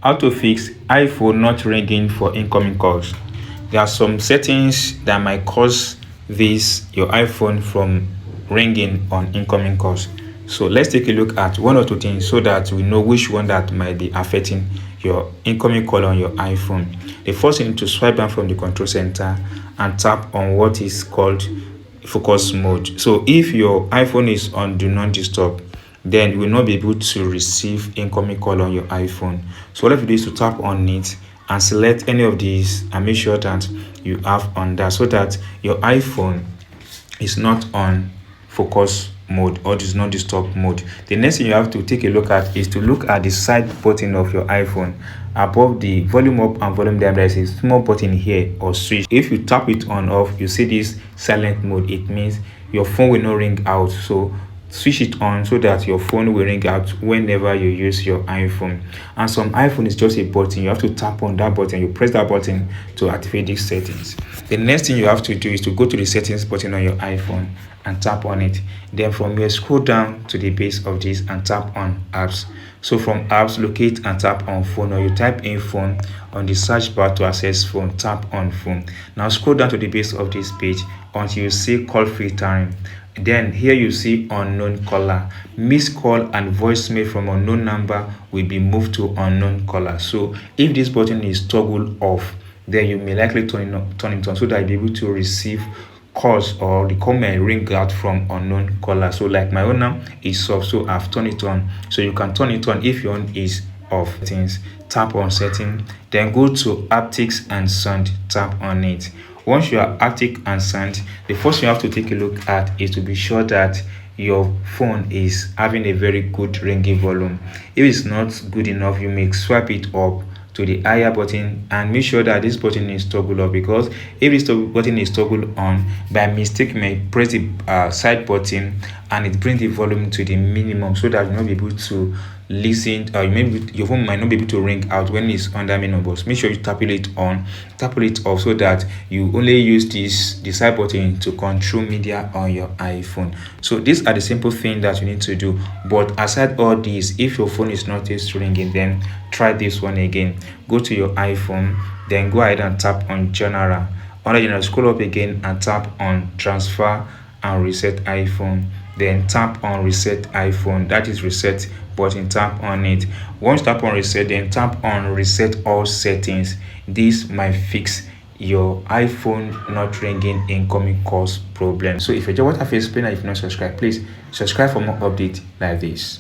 How to fix iPhone not ringing for incoming calls. There are some settings that might cause your iPhone from ringing on incoming calls. So let's take a look at one or two things so that we know which one that might be affecting your incoming call on your iPhone. The first thing, to swipe down from the control center and tap on what is called focus mode. So if your iPhone is on do not disturb, then you will not be able to receive incoming call on your iPhone. So all you have to do is to tap on it and select any of these and make sure that you have on that, so that your iPhone is not on focus mode or does not disturb mode. The next thing you have to take a look at is to look at the side button of your iPhone. Above the volume up and volume down, there is a small button here or switch. If you tap it on off, you see this silent mode. It means your phone will not ring out. So switch it on so that your phone will ring out whenever you use your iPhone. And some iPhone is just a button. You have to tap on that button. You press that button to activate these settings. The next thing you have to do is to go to the settings button on your iPhone and tap on it. Then from here, scroll down to the base of this and tap on apps. So from apps, locate and tap on phone, or you type in phone on the search bar to access phone. Tap on phone. Now scroll down to the base of this page until you see call filtering. Then here you see unknown caller. Missed call and voicemail from unknown number will be moved to unknown caller. So if this button is toggled off, then you may likely turn it on so that you'll be able to receive calls, or the call may ring out from unknown caller. So like my own now is off, so I've turned it on. So you can turn it on if your own is off. Settings, tap on setting, then go to haptics and sound, tap on it. Once you are haptic and sound, the first thing you have to take a look at is to be sure that your phone is having a very good ringing volume. If it's not good enough, you may swipe it up to the higher button and make sure that this button is toggled up, because if this button is toggled on, by mistake you may press the side button and it brings the volume to the minimum, so that you'll not be able to listen, or your phone might not be able to ring out when it's under minimum. Make sure you tap it on, tap it off, so that you only use the side button to control media on your iPhone. So these are the simple things that you need to do. But aside all these, if your phone is not ringing, then try this one again. Go to your iPhone, then go ahead and tap on general. Under general, scroll up again and tap on transfer and reset iPhone. Then tap on reset iPhone, that is reset button, tap on it. Once you tap on reset, then tap on reset all settings. This might fix your iPhone not ringing incoming calls problem. So if you enjoy what I've explained and if you're not subscribed, please subscribe for more updates like this.